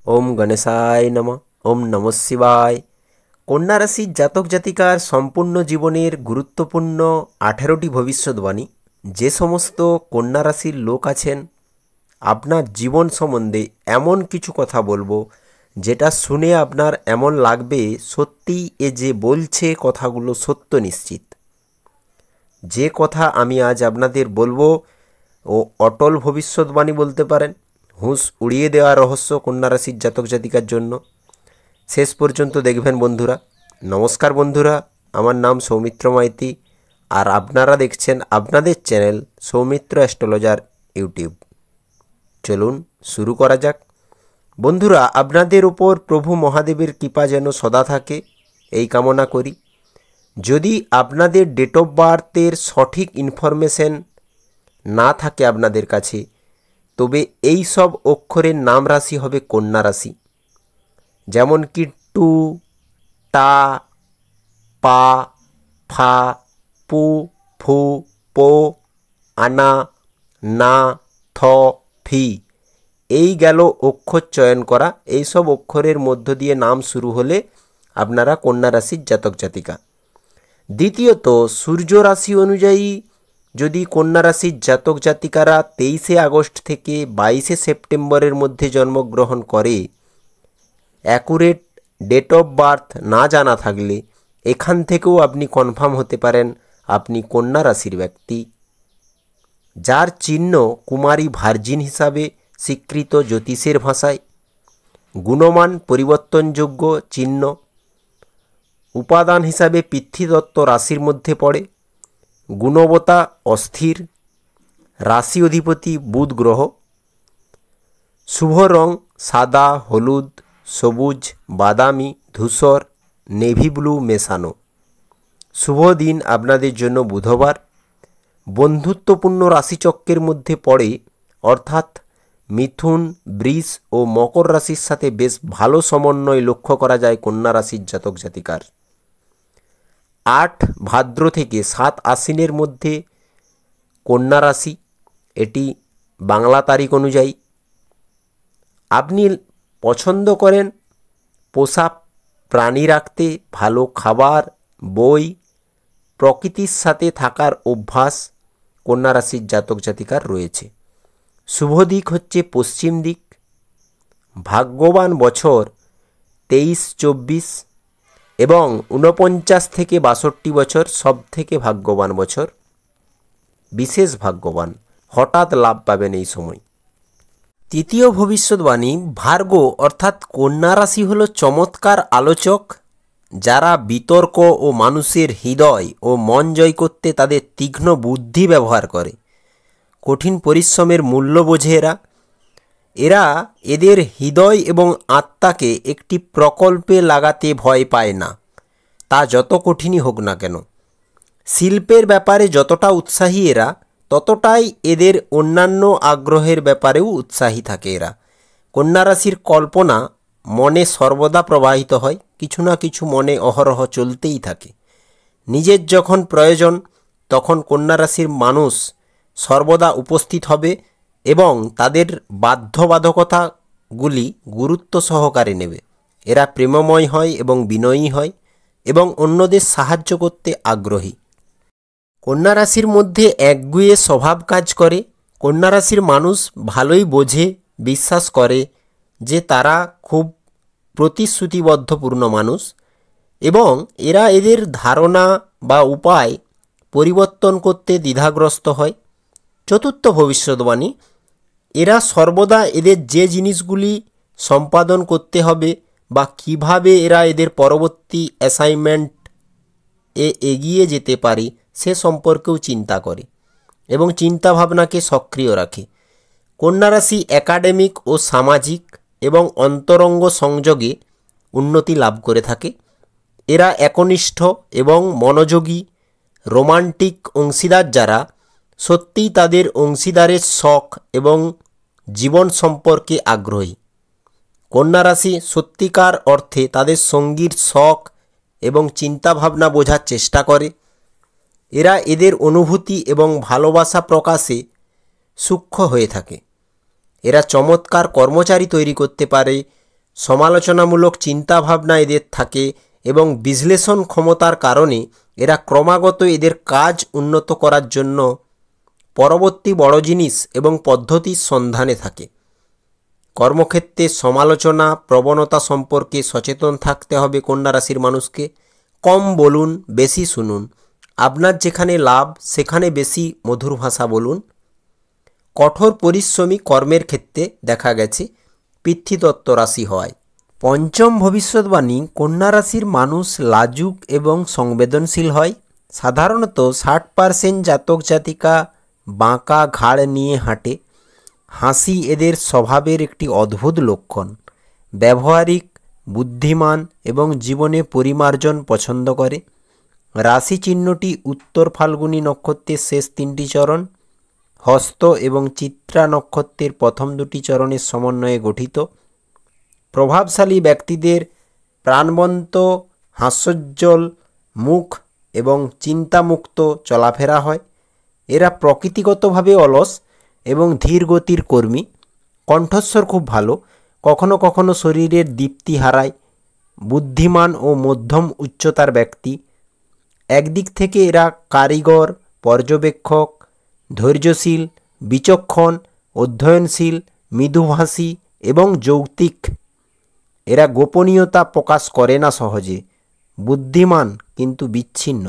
ওম গণেশায় নমঃ। ওম নমঃ শিবায়। কন্যা রাশির জাতক জাতিকার সম্পূর্ণ জীবনের গুরুত্বপূর্ণ 18টি ভবিষ্যৎবাণী। যে সমস্ত কন্যা রাশির লোক আছেন, আপনার জীবন সম্বন্ধে এমন কিছু কথা বলবো যেটা শুনে আপনার এমন লাগবে সত্যি এ যে বলছে কথাগুলো সত্য নিশ্চিত। যে কথা আমি আজ আপনাদের বলবো ও অটল ভবিষ্যৎবাণী বলতে পারেন, হুঁশ উড়িয়ে দেওয়া রহস্য কন্যা রাশির জাতক জাতিকার জন্য। শেষ পর্যন্ত দেখবেন বন্ধুরা। নমস্কার বন্ধুরা, আমার নাম সৌমিত্র মাইতি আর আপনারা দেখছেন আপনাদের চ্যানেল সৌমিত্র অ্যাস্ট্রোলজার ইউটিউব। চলুন শুরু করা যাক। বন্ধুরা, আপনাদের উপর প্রভু মহাদেবের কৃপা যেন সদা থাকে এই কামনা করি। যদি আপনাদের ডেট অফ বার্থের সঠিক ইনফরমেশন না থাকে আপনাদের কাছে, তবে এই সব অক্ষরের নাম রাশি হবে কন্যা রাশি। যেমন কি টু, টা, পা, ফা, পু, ফু, পো, আনা, না, থ, ফি। এই গেল অক্ষর চয়ন করা। এই সব অক্ষরের মধ্য দিয়ে নাম শুরু হলে আপনারা কন্যা রাশির জাতক জাতিকা। দ্বিতীয়ত, সূর্য রাশি অনুযায়ী যদি কন্যা রাশির জাতক জাতিকারা 23শে আগস্ট থেকে 22শে সেপ্টেম্বরের মধ্যে জন্মগ্রহণ করে, অ্যাকুরেট ডেট অফ বার্থ না জানা থাকলে এখান থেকেও আপনি কনফার্ম হতে পারেন আপনি কন্যা রাশির ব্যক্তি। যার চিহ্ন কুমারী ভার্জিন হিসাবে স্বীকৃত জ্যোতিষের ভাষায়। গুণমান পরিবর্তনযোগ্য চিহ্ন। উপাদান হিসাবে পৃথ্বীতত্ত্ব রাশির মধ্যে পড়ে। গুণবতা অস্থির। রাশি অধিপতি বুধ গ্রহ। শুভ রং সাদা, হলুদ, সবুজ, বাদামি, ধূসর, নেভি ব্লু মেশানো। শুভ দিন আপনাদের জন্য বুধবার। বন্ধুত্বপূর্ণ রাশিচক্রের মধ্যে পড়ে, অর্থাৎ মিথুন, বৃষ ও মকর রাশির সাথে বেশ ভালো সমন্বয় লক্ষ্য করা যায় কন্যা রাশির জাতক জাতিকার। 8 ভাদ্র থেকে 7 আশ্বিনের মধ্যে কন্যা রাশি, এটি বাংলা তারিখ অনুযায়ী। আপনি পছন্দ করেন পোষা প্রাণী রাখতে, ভালো খাবার, বই, প্রকৃতির সাথে থাকার অভ্যাস কন্যা রাশির জাতক জাতিকার রয়েছে। শুভ দিক হচ্ছে পশ্চিম দিক। ভাগ্যবান বছর 23-24 এবং 49 থেকে 62 বছর সব থেকে ভাগ্যবান বছর। বিশেষ ভাগ্যবান, হঠাৎ লাভ পাবেন এই সময়। তৃতীয় ভবিষ্যৎবাণী, ভার্গ অর্থাৎ কন্যা রাশি হল চমৎকার আলোচক, যারা বিতর্ক ও মানুষের হৃদয় ও মন জয় করতে তাদের তীক্ষ্ণ বুদ্ধি ব্যবহার করে। কঠিন পরিশ্রমের মূল্য বোঝে এরা এদের হৃদয় এবং আত্মাকে একটি প্রকল্পে লাগাতে ভয় পায় না, তা যত কঠিনই হোক না কেন। শিল্পের ব্যাপারে যতটা উৎসাহী এরা, ততটাই এদের অন্যান্য আগ্রহের ব্যাপারেও উৎসাহী থাকে এরা। কন্যা রাশির কল্পনা মনে সর্বদা প্রবাহিত হয়, কিছু না কিছু মনে অহরহ চলতেই থাকে। নিজের যখন প্রয়োজন তখন কন্যা রাশির মানুষ সর্বদা উপস্থিত হবে এবং তাদের বাধ্যবাধকতাগুলি গুরুত্ব সহকারে নেবে। এরা প্রেমময় হয় এবং বিনয়ী হয় এবং অন্যদের সাহায্য করতে আগ্রহী। কন্যা রাশির মধ্যে একগুঁয়ে স্বভাব কাজ করে। কন্যা রাশির মানুষ ভালোই বোঝে, বিশ্বাস করে যে তারা খুব প্রতিশ্রুতিবদ্ধপূর্ণ মানুষ এবং এরা এদের ধারণা বা উপায় পরিবর্তন করতে দ্বিধাগ্রস্ত হয়। চতুর্থ ভবিষ্যৎবাণী, এরা সর্বদা এদের যে জিনিসগুলি সম্পাদন করতে হবে বা কিভাবে এরা এদের পরবর্তী অ্যাসাইনমেন্ট এগিয়ে যেতে পারে সে সম্পর্কেও চিন্তা করে এবং চিন্তাভাবনাকে সক্রিয় রাখে। কন্যা রাশি একাডেমিক ও সামাজিক এবং অন্তরঙ্গ সংযোগে উন্নতি লাভ করে থাকে। এরা একনিষ্ঠ এবং মনোযোগী রোমান্টিক অংশীদার, যারা সত্যিই তাদের অংশীদারের শখ এবং জীবন সম্পর্কে আগ্রহী। কন্যা রাশি সত্যিকার অর্থে তাদের সঙ্গীর শখ এবং চিন্তাভাবনা বোঝার চেষ্টা করে। এরা এদের অনুভূতি এবং ভালোবাসা প্রকাশে সূক্ষ্ম হয়ে থাকে। এরা চমৎকার কর্মচারী তৈরি করতে পারে সমালোচনামূলক চিন্তাভাবনা এদের থাকে এবং বিশ্লেষণ ক্ষমতার কারণে এরা ক্রমাগত এদের কাজ উন্নত করার জন্য পরবর্তী বড় জিনিস এবং পদ্ধতির সন্ধানে থাকে। কর্মক্ষেত্রে সমালোচনা প্রবণতা সম্পর্কে সচেতন থাকতে হবে কন্যা রাশির মানুষকে। কম বলুন, বেশি শুনুন। আপনার যেখানে লাভ সেখানে বেশি মধুর ভাষা বলুন। কঠোর পরিশ্রমী কর্মের ক্ষেত্রে দেখা গেছে পিতৃতত্ত্ব রাশি হয়। পঞ্চম ভবিষ্যৎবাণী, কন্যা রাশির মানুষ লাজুক এবং সংবেদনশীল হয়। সাধারণত 60% জাতক জাতিকা বাঁকা ঘাড় নিয়ে হাঁটে। হাসি এদের স্বভাবের একটি অদ্ভুত লক্ষণ। ব্যবহারিক, বুদ্ধিমান এবং জীবনে পরিমার্জন পছন্দ করে। রাশি চিহ্নটি উত্তর ফাল্গুনী নক্ষত্রের শেষ 3টি চরণ, হস্ত এবং চিত্রা নক্ষত্রের প্রথম 2টি চরণের সমন্বয়ে গঠিত। প্রভাবশালী ব্যক্তিদের প্রাণবন্ত, হাস্যোজ্জ্বল মুখ এবং চিন্তামুক্ত চলাফেরা হয়। এরা প্রকৃতিগতভাবে অলস এবং ধীর গতির কর্মী। কণ্ঠস্বর খুব ভালো, কখনো কখনো শরীরের দীপ্তি হারায়। বুদ্ধিমান ও মধ্যম উচ্চতার ব্যক্তি। একদিক থেকে এরা কারিগর, পর্যবেক্ষক, ধৈর্যশীল, বিচক্ষণ, অধ্যয়নশীল, মৃদুভাষী এবং যৌক্তিক। এরা গোপনীয়তা প্রকাশ করে না সহজে। বুদ্ধিমান কিন্তু বিচ্ছিন্ন।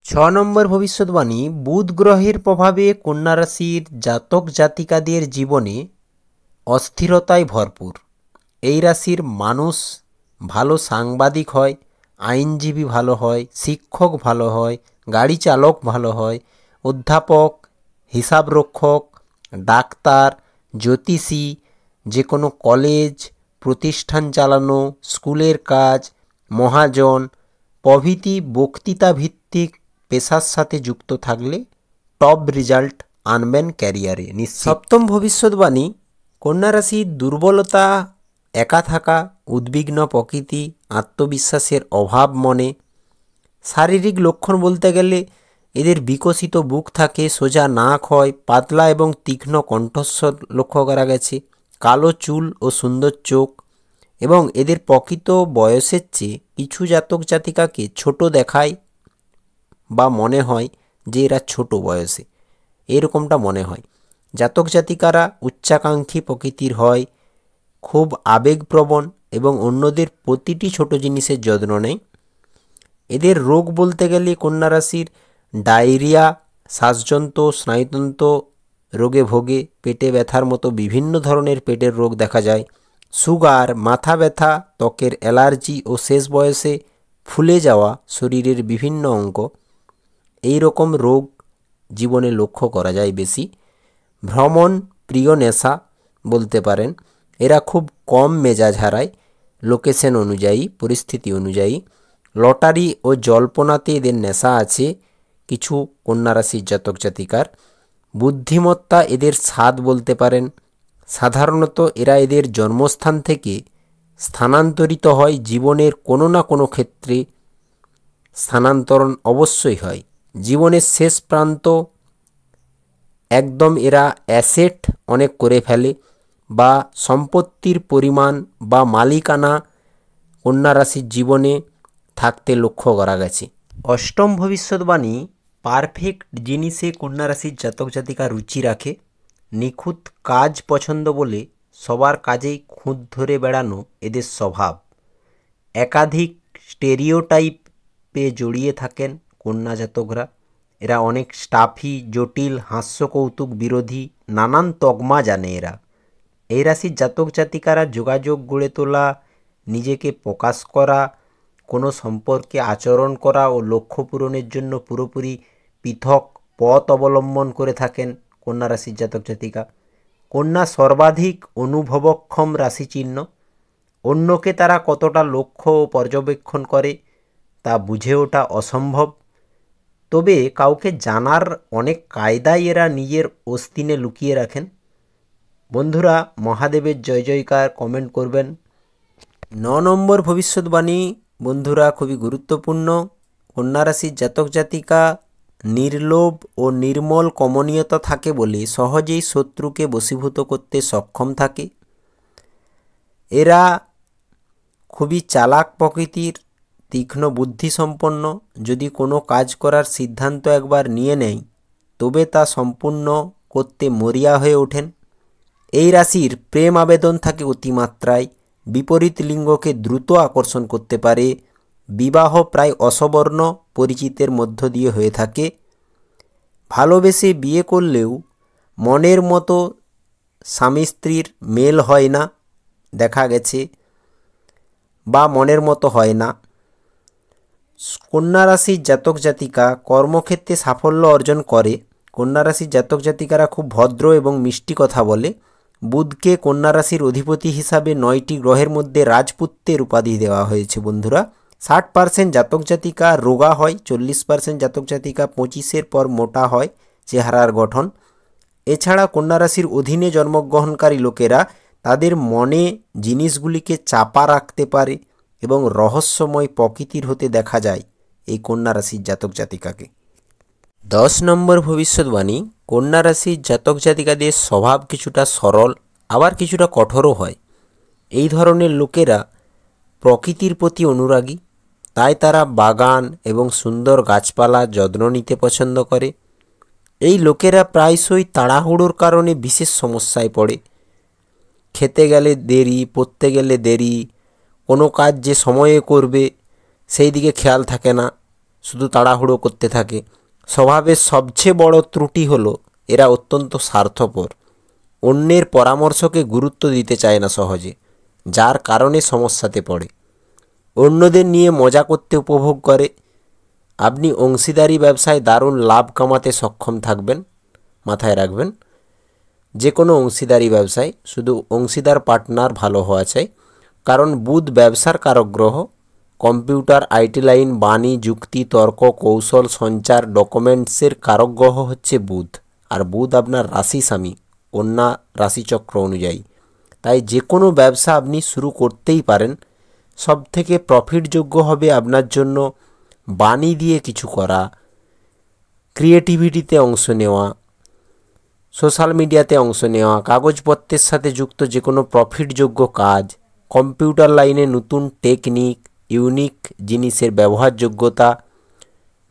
6 নম্বর ভবিষ্যৎবাণী, বুধ গ্রহের প্রভাবে কন্যা রাশির জাতক জাতিকাদের জীবনে অস্থিরতায় ভরপুর। এই রাশির মানুষ ভালো সাংবাদিক হয়, আইনজীবী ভালো হয়, শিক্ষক ভালো হয়, গাড়ি চালক ভালো হয়, অধ্যাপক, হিসাবরক্ষক, ডাক্তার, জ্যোতিষী, যে কোনো কলেজ প্রতিষ্ঠান চালানো, স্কুলের কাজ, মহাজন প্রভৃতি বক্তৃতা ভিত্তিক পেশার সাথে যুক্ত থাকলে টপ রেজাল্ট আনবেন ক্যারিয়ারে নিশ্চিত। 7ম ভবিষ্যৎবাণী, কন্যা রাশির দুর্বলতা, একা থাকা, উদ্বিগ্ন প্রকৃতি, আত্মবিশ্বাসের অভাব মনে। শারীরিক লক্ষণ বলতে গেলে এদের বিকশিত বুক থাকে, সোজা নাক হয়, পাতলা এবং তীক্ষ্ণ কণ্ঠস্বর লক্ষ্য করা গেছে, কালো চুল ও সুন্দর চোখ এবং এদের প্রকৃত বয়সের চেয়ে কিছু জাতক জাতিকাকে ছোট দেখায় বা মনে হয় যে এরা ছোট বয়সে, এরকমটা মনে হয়। জাতক জাতিকারা উচ্চাকাঙ্ক্ষী প্রকৃতির হয়, খুব আবেগপ্রবণ এবং অন্যদের প্রতিটি ছোট জিনিসের যত্ন নেয়। এদের রোগ বলতে গেলে কন্যা রাশির ডায়রিয়া, শ্বাসযন্ত্র, স্নায়ুতন্ত্র রোগে ভোগে, পেটে ব্যথার মতো বিভিন্ন ধরনের পেটের রোগ দেখা যায়, সুগার, মাথা ব্যথা, ত্বকের অ্যালার্জি ও শেষ বয়সে ফুলে যাওয়া শরীরের বিভিন্ন অঙ্গ, এই রকম রোগ জীবনে লক্ষ্য করা যায় বেশি। ভ্রমণ প্রিয় নেশা বলতে পারেন। এরা খুব কম মেজাজ হারায় লোকেশন অনুযায়ী, পরিস্থিতি অনুযায়ী। লটারি ও জল্পনাতে এদের নেশা আছে কিছু কন্যা রাশির জাতক জাতিকার। বুদ্ধিমত্তা এদের স্বাদ বলতে পারেন। সাধারণত এরা এদের জন্মস্থান থেকে স্থানান্তরিত হয়, জীবনের কোনো না কোনো ক্ষেত্রে স্থানান্তরণ অবশ্যই হয়। জীবনের শেষ প্রান্ত একদম এরা অ্যাসেট অনেক করে ফেলে বা সম্পত্তির পরিমাণ বা মালিকানা কন্যা রাশির জীবনে থাকতে লক্ষ্য করা গেছে। 8ম ভবিষ্যৎবাণী, পারফেক্ট জিনিসে কন্যা রাশির জাতক জাতিকা রুচি রাখে। নিখুঁত কাজ পছন্দ বলে সবার কাজেই খুঁত ধরে বেড়ানো এদের স্বভাব। একাধিক স্টেরিওটাইপে জড়িয়ে থাকেন কন্যা জাতকরা। এরা অনেক স্টাফি, জটিল, হাস্যকৌতুক বিরোধী নানান তকমা জানে এরা। এই রাশির জাতক জাতিকারা যোগাযোগ গড়ে তোলা, নিজেকে প্রকাশ করা, কোনো সম্পর্কে আচরণ করা ও লক্ষ্য পূরণের জন্য পুরোপুরি পৃথক পথ অবলম্বন করে থাকেন কন্যা রাশির জাতক জাতিকা। কন্যা সর্বাধিক অনুভবক্ষম রাশিচিহ্ন। অন্যকে তারা কতটা লক্ষ্য ও পর্যবেক্ষণ করে তা বুঝে ওঠা অসম্ভব, তবে কাউকে জানার অনেক কায়দাই এরা নিজের অস্তিনে লুকিয়ে রাখেন। বন্ধুরা, মহাদেবের জয় জয়কার কমেন্ট করবেন। 9 নম্বর ভবিষ্যৎবাণী বন্ধুরা খুবই গুরুত্বপূর্ণ। কন্যা রাশির জাতক জাতিকা নির্লোভ ও নির্মল কমনীয়তা থাকে বলে সহজেই শত্রুকে বশীভূত করতে সক্ষম থাকে। এরা খুবই চালাক প্রকৃতির, তীক্ষ্ণ বুদ্ধিসম্পন্ন। যদি কোনো কাজ করার সিদ্ধান্ত একবার নিয়ে নেয় তবে তা সম্পূর্ণ করতে মরিয়া হয়ে ওঠেন। এই রাশির প্রেম আবেদন থাকে অতিমাত্রায়, বিপরীত লিঙ্গকে দ্রুত আকর্ষণ করতে পারে, বিবাহ প্রায় অসবর্ণ পরিচিতের মধ্য দিয়ে হয়ে থাকে। ভালোবেসে বিয়ে করলেও মনের মতো স্বামী স্ত্রীর মেল হয় না, দেখা গেছে, বা মনের মতো হয় না। কন্যা রাশির জাতক জাতিকা কর্মক্ষেত্রে সাফল্য অর্জন করে। কন্যা রাশির জাতক জাতিকারা খুব ভদ্র এবং মিষ্টি কথা বলে। বুধকে কন্যা রাশির অধিপতি হিসাবে 9টি গ্রহের মধ্যে রাজপুত্রের উপাধি দেওয়া হয়েছে বন্ধুরা। 60% জাতক জাতিকা রোগা হয়, 40% জাতক জাতিকা 25-এর পর মোটা হয় চেহারার গঠন। এছাড়া কন্যা রাশির অধীনে জন্মগ্রহণকারী লোকেরা তাদের মনে জিনিসগুলিকে চাপা রাখতে পারে এবং রহস্যময় প্রকৃতির হতে দেখা যায় এই কন্যা রাশির জাতক জাতিকাকে। 10 নম্বর ভবিষ্যৎবাণী, কন্যা রাশির জাতক জাতিকাদের স্বভাব কিছুটা সরল, আবার কিছুটা কঠোরও হয়। এই ধরনের লোকেরা প্রকৃতির প্রতি অনুরাগী, তাই তারা বাগান এবং সুন্দর গাছপালা যত্ন নিতে পছন্দ করে। এই লোকেরা প্রায়শই তাড়াহুড়োর কারণে বিশেষ সমস্যায় পড়ে। খেতে গেলে দেরি, পড়তে গেলে দেরি, কোনো কাজ যে সময়ে করবে সেই দিকে খেয়াল থাকে না, শুধু তাড়াহুড়ো করতে থাকে। স্বভাবের সবচেয়ে বড় ত্রুটি হলো এরা অত্যন্ত স্বার্থপর, অন্যের পরামর্শকে গুরুত্ব দিতে চায় না সহজে, যার কারণে সমস্যাতে পড়ে। অন্যদের নিয়ে মজা করতে উপভোগ করে। আপনি অংশীদারি ব্যবসায় দারুণ লাভ কামাতে সক্ষম থাকবেন, মাথায় রাখবেন। যে কোনো অংশীদারি ব্যবসায় শুধু অংশীদার পার্টনার ভালো হওয়া চাই, কারণ বুধ ব্যবসার কারক গ্রহ। কম্পিউটার, আইটি লাইন, বাণী, যুক্তি, তর্ক, কৌশল, সঞ্চার, ডকুমেন্টসের কারক গ্রহ হচ্ছে বুধ। আর বুধ আপনার রাশি স্বামী কন্যা রাশিচক্র অনুযায়ী। তাই যে কোনো ব্যবসা আপনি শুরু করতেই পারেন। সবথেকে প্রফিটযোগ্য হবে আপনার জন্য বাণী দিয়ে কিছু করা, ক্রিয়েটিভিটিতে অংশ নেওয়া, সোশ্যাল মিডিয়াতে অংশ নেওয়া, কাগজপত্রের সাথে যুক্ত যে কোনো প্রফিটযোগ্য কাজ, কম্পিউটার লাইনে নতুন টেকনিক, ইউনিক জিনিসের ব্যবহারযোগ্যতা,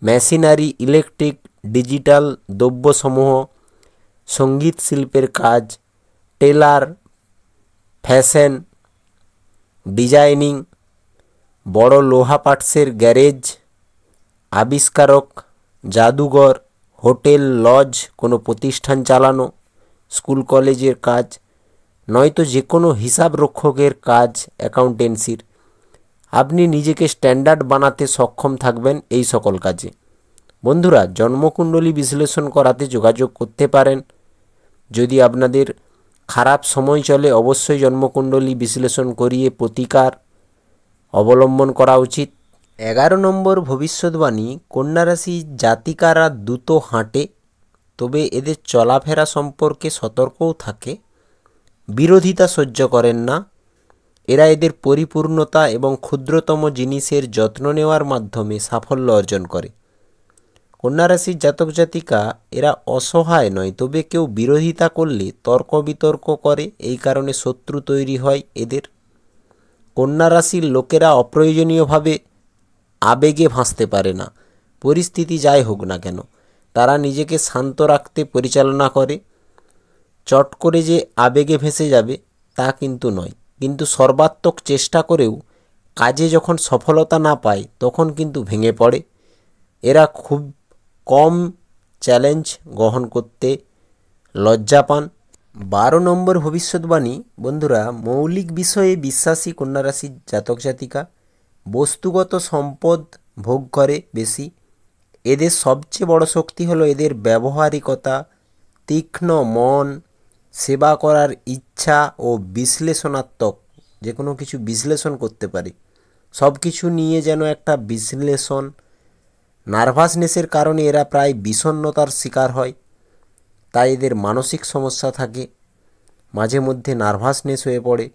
মেশিনারি, ইলেকট্রিক, ডিজিটাল দ্রব্যসমূহ, সঙ্গীত শিল্পের কাজ, টেলার, ফ্যাশন ডিজাইনিং, বড় লোহা পার্টসের গ্যারেজ, আবিষ্কারক, জাদুঘর, হোটেল, লজ, কোনো প্রতিষ্ঠান চালানো, স্কুল কলেজের কাজ, নয়তো যে কোনো হিসাব রক্ষকের কাজ, অ্যাকাউন্টেন্সির। আপনি নিজেকে স্ট্যান্ডার্ড বানাতে সক্ষম থাকবেন এই সকল কাজে। বন্ধুরা, জন্মকুণ্ডলী বিশ্লেষণ করাতে যোগাযোগ করতে পারেন। যদি আপনাদের খারাপ সময় চলে অবশ্যই জন্মকুণ্ডলী বিশ্লেষণ করিয়ে প্রতিকার অবলম্বন করা উচিত। 11 নম্বর ভবিষ্যৎবাণী, কন্যা রাশি জাতিকারা দ্রুত হাঁটে, তবে এদের চলাফেরা সম্পর্কে সতর্কও থাকে। বিরোধিতা সহ্য করেন না। এরা এদের পরিপূর্ণতা এবং ক্ষুদ্রতম জিনিসের যত্ন নেওয়ার মাধ্যমে সাফল্য অর্জন করে। কন্যা রাশির জাতক জাতিকা এরা অসহায় নয়, তবে কেউ বিরোধিতা করলে তর্ক বিতর্ক করে, এই কারণে শত্রু তৈরি হয় এদের। কন্যা রাশির লোকেরা অপ্রয়োজনীয়ভাবে আবেগে ভাসতে পারে না, পরিস্থিতি যাই হোক না কেন। তারা নিজেকে শান্ত রাখতে পরিচালনা করে। চট করে যে আবেগে ভেসে যাবে তা কিন্তু নয়, কিন্তু সর্বাত্মক চেষ্টা করেও কাজে যখন সফলতা না পায় তখন কিন্তু ভেঙে পড়ে। এরা খুব কম চ্যালেঞ্জ গ্রহণ করতে লজ্জা পান। 12 নম্বর ভবিষ্যৎবাণী, বন্ধুরা, মৌলিক বিষয়ে বিশ্বাসী কন্যা রাশির জাতক জাতিকা বস্তুগত সম্পদ ভোগ করে বেশি। এদের সবচেয়ে বড় শক্তি হলো এদের ব্যবহারিকতা, তীক্ষ্ণ মন, সেবা করার ইচ্ছা ও বিশ্লেষণাত্মক, যে কোনো কিছু বিশ্লেষণ করতে পারে। সব কিছু নিয়ে যেন একটা বিশ্লেষণ। নার্ভাসনেসের কারণে এরা প্রায় বিষণ্ণতার শিকার হয়, তাই এদের মানসিক সমস্যা থাকে, মাঝে মধ্যে নার্ভাসনেস হয়ে পড়ে।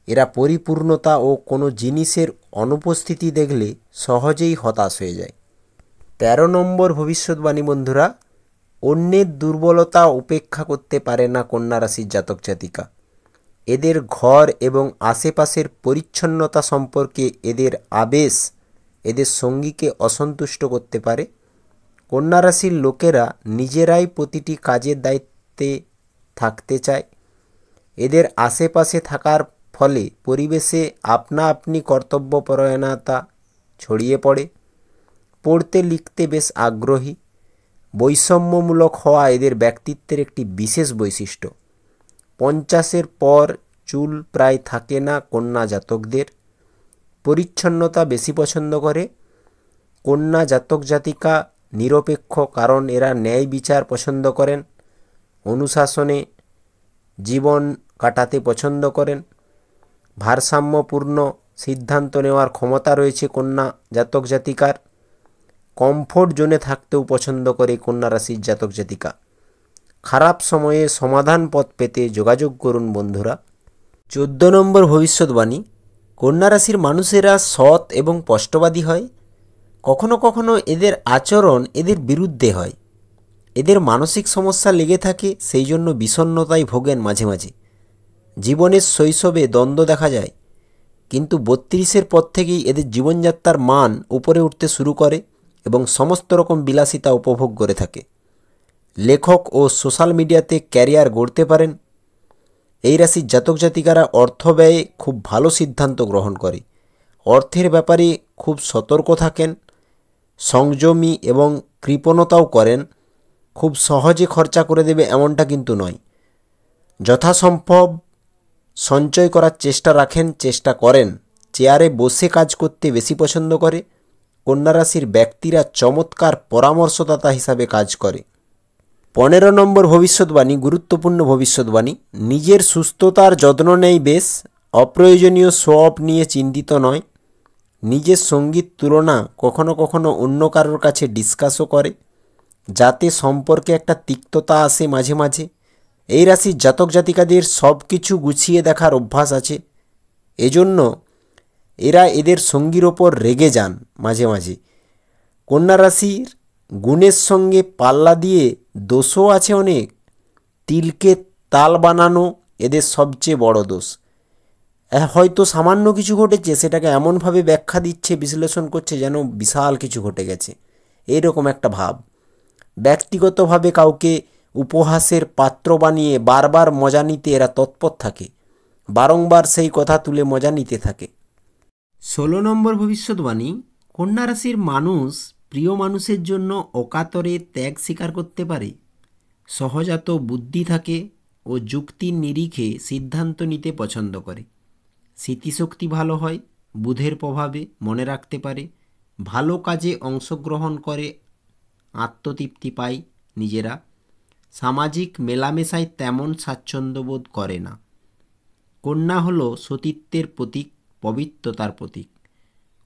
এরা পরিপূর্ণতা ও কোনো জিনিসের অনুপস্থিতি দেখলে সহজেই হতাশ হয়ে যায়। 13 নম্বর ভবিষ্যৎবাণী, বন্ধুরা, অন্যের দুর্বলতা উপেক্ষা করতে পারে না কন্যা রাশির জাতক জাতিকা। এদের ঘর এবং আশেপাশের পরিচ্ছন্নতা সম্পর্কে এদের আবেশ এদের সঙ্গীকে অসন্তুষ্ট করতে পারে। কন্যা রাশির লোকেরা নিজেরাই প্রতিটি কাজের দায়িত্বে থাকতে চায়। এদের আশেপাশে থাকার ফলে পরিবেশে আপনা আপনি কর্তব্যপরায়ণতা ছড়িয়ে পড়ে। পড়তে লিখতে বেশ আগ্রহী। বৈষম্যমূলক হওয়া এদের ব্যক্তিত্বের একটি বিশেষ বৈশিষ্ট্য। 50-এর পর চুল প্রায় থাকে না কন্যা জাতকদের। পরিচ্ছন্নতা বেশি পছন্দ করে। কন্যা জাতক জাতিকা নিরপেক্ষ, কারণ এরা ন্যায় বিচার পছন্দ করেন। অনুশাসনে জীবন কাটাতে পছন্দ করেন। ভারসাম্যপূর্ণ সিদ্ধান্ত নেওয়ার ক্ষমতা রয়েছে কন্যা জাতক জাতিকার। কমফোর্ট জোনে থাকতেও পছন্দ করে কন্যা রাশির জাতক জাতিকা। খারাপ সময়ে সমাধান পথ পেতে যোগাযোগ করুন বন্ধুরা। 14 নম্বর ভবিষ্যৎবাণী। কন্যা রাশির মানুষেরা সৎ এবং স্পষ্টবাদী হয়। কখনো কখনো এদের আচরণ এদের বিরুদ্ধে হয়। এদের মানসিক সমস্যা লেগে থাকে, সেই জন্য বিষণ্ণতায় ভোগেন মাঝে মাঝে। জীবনের শৈশবে দ্বন্দ্ব দেখা যায়, কিন্তু 32-এর পর থেকেই এদের জীবনযাত্রার মান উপরে উঠতে শুরু করে এবং সমস্ত রকম বিলাসিতা উপভোগ করে থাকে। লেখক ও সোশ্যাল মিডিয়াতে ক্যারিয়ার গড়তে পারেন। এই রাশির জাতক জাতিকারা অর্থ ব্যয়ে খুব ভালো সিদ্ধান্ত গ্রহণ করে। অর্থের ব্যাপারে খুব সতর্ক থাকেন, সংযমী এবং কৃপণতাও করেন। খুব সহজে খরচা করে দেবে এমনটা কিন্তু নয়। যথাসম্ভব সঞ্চয় করার চেষ্টা করেন। চেয়ারে বসে কাজ করতে বেশি পছন্দ করে। কন্যা রাশির ব্যক্তিরা চমৎকার পরামর্শদাতা হিসাবে কাজ করে। 15 নম্বর ভবিষ্যৎবাণী, গুরুত্বপূর্ণ ভবিষ্যৎবাণী। নিজের সুস্থতার যত্ন নেয় বেশ। অপ্রয়োজনীয় শো অফ নিয়ে চিন্তিত নয়। নিজের সঙ্গীর তুলনা কখনো কখনো অন্য কারোর কাছে ডিসকাসও করে, যাতে সম্পর্কে একটা তিক্ততা আসে মাঝে মাঝে। এই রাশির জাতক জাতিকাদের সব কিছু গুছিয়ে দেখার অভ্যাস আছে, এজন্য এরা এদের সঙ্গীর ওপর রেগে যান মাঝে মাঝে। কন্যা রাশির গুণের সঙ্গে পাল্লা দিয়ে দোষও আছে অনেক। তিলকে তাল বানানো এদের সবচেয়ে বড় দোষ। হয়তো সামান্য কিছু ঘটেছে, সেটাকে এমনভাবে ব্যাখ্যা দিচ্ছে, বিশ্লেষণ করছে যেন বিশাল কিছু ঘটে গেছে, এইরকম একটা ভাব। ব্যক্তিগতভাবে কাউকে উপহাসের পাত্র বানিয়ে বারবার মজা নিতে এরা তৎপর থাকে। বারংবার সেই কথা তুলে মজা নিতে থাকে। 16 নম্বর ভবিষ্যৎবাণী। কন্যা রাশির মানুষ প্রিয় মানুষের জন্য অকাতরে ত্যাগ স্বীকার করতে পারে। সহজাত বুদ্ধি থাকে ও যুক্তির নিরিখে সিদ্ধান্ত নিতে পছন্দ করে। স্মৃতিশক্তি ভালো হয়, বুধের প্রভাবে মনে রাখতে পারে। ভালো কাজে অংশগ্রহণ করে আত্মতৃপ্তি পায় নিজেরা। সামাজিক মেলামেশায় তেমন স্বাচ্ছন্দ্যবোধ করে না। কন্যা হলো সতীত্বের প্রতীক, পবিত্রতার প্রতীক।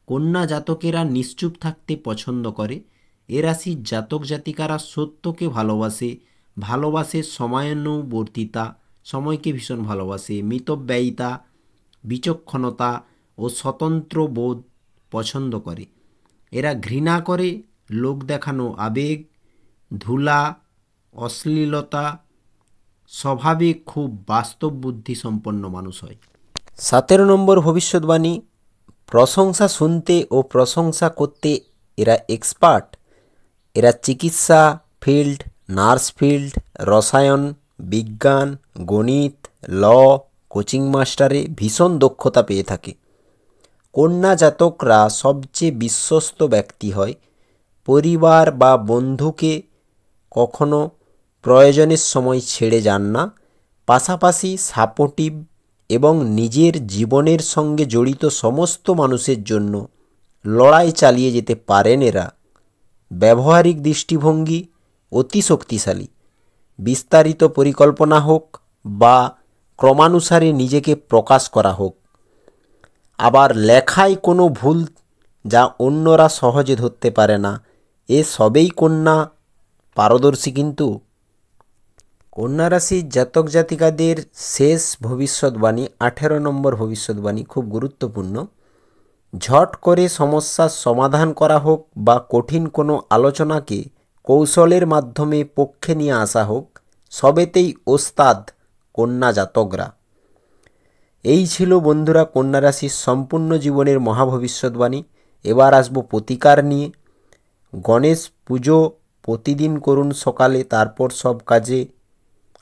কন্যা জাতকেরা নিশ্চুপ থাকতে পছন্দ করে। এ রাশির জাতক জাতিকারা সত্যকে ভালোবাসে সময়ানুবর্তিতা, সময়কে ভীষণ ভালোবাসে। মিতব্যয়িতা, বিচক্ষণতা ও স্বতন্ত্র বোধ পছন্দ করে। এরা ঘৃণা করে লোক দেখানো আবেগ, ধুলা, অশ্লীলতা। স্বভাবে খুব বাস্তব বুদ্ধি সম্পন্ন মানুষ হয়। 17 নম্বর ভবিষ্যৎবাণী। প্রশংসা শুনতে ও প্রশংসা করতে এরা এক্সপার্ট। এরা চিকিৎসা ফিল্ড, নার্স ফিল্ড, রসায়ন, বিজ্ঞান, গণিত, ল, কোচিং মাস্টারে ভীষণ দক্ষতা পেয়ে থাকে। কন্যা জাতকরা সবচেয়ে বিশ্বস্ত ব্যক্তি হয়। পরিবার বা বন্ধুকে কখনো প্রয়োজনের সময় ছেড়ে যান না। পাশাপাশি সাপোর্টিভ এবং নিজের জীবনের সঙ্গে জড়িত সমস্ত মানুষের জন্য লড়াই চালিয়ে যেতে পারেন এরা। ব্যবহারিক দৃষ্টিভঙ্গি অতি শক্তিশালী। বিস্তারিত পরিকল্পনা হোক বা ক্রমানুসারে নিজেকে প্রকাশ করা হোক, আবার লেখায় কোনো ভুল যা অন্যরা সহজে ধরতে পারে না, এ সবেই কন্যা পারদর্শী। কিন্তু কন্যা রাশির জাতক জাতিকাদের শেষ ভবিষ্যৎবাণী, 18 নম্বর ভবিষ্যৎবাণী, খুব গুরুত্বপূর্ণ। ঝট করে সমস্যার সমাধান করা হোক বা কঠিন কোনো আলোচনাকে কৌশলের মাধ্যমে পক্ষে নিয়ে আসা হোক, সবেতেই ওস্তাদ কন্যা জাতকরা। এই ছিল বন্ধুরা কন্যা রাশির সম্পূর্ণ জীবনের মহাভবিষ্যৎবাণী। এবার আসবো প্রতিকার নিয়ে। গণেশ পুজো প্রতিদিন করুন সকালে, তারপর সব কাজে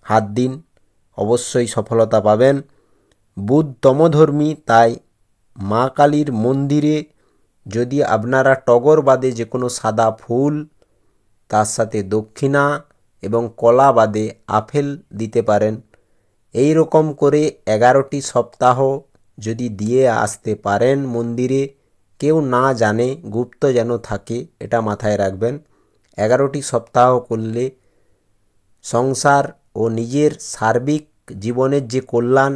হাত দিন, অবশ্যই সফলতা পাবেন। বুধ তমধর্মী, তাই মা কালীর মন্দিরে যদি আপনারা টগর বাদে যে কোনো সাদা ফুল, তার সাথে দক্ষিণা এবং কলা বাদে আপেল দিতে পারেন। এই রকম করে 11টি সপ্তাহ যদি দিয়ে আসতে পারেন মন্দিরে, কেউ না জানে, গুপ্ত যেন থাকে, এটা মাথায় রাখবেন। 11টি সপ্তাহ করলে সংসার ও নিজের সার্বিক জীবনের যে কল্যাণ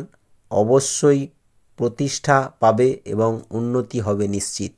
অবশ্যই প্রতিষ্ঠা পাবে এবং উন্নতি হবে নিশ্চিত।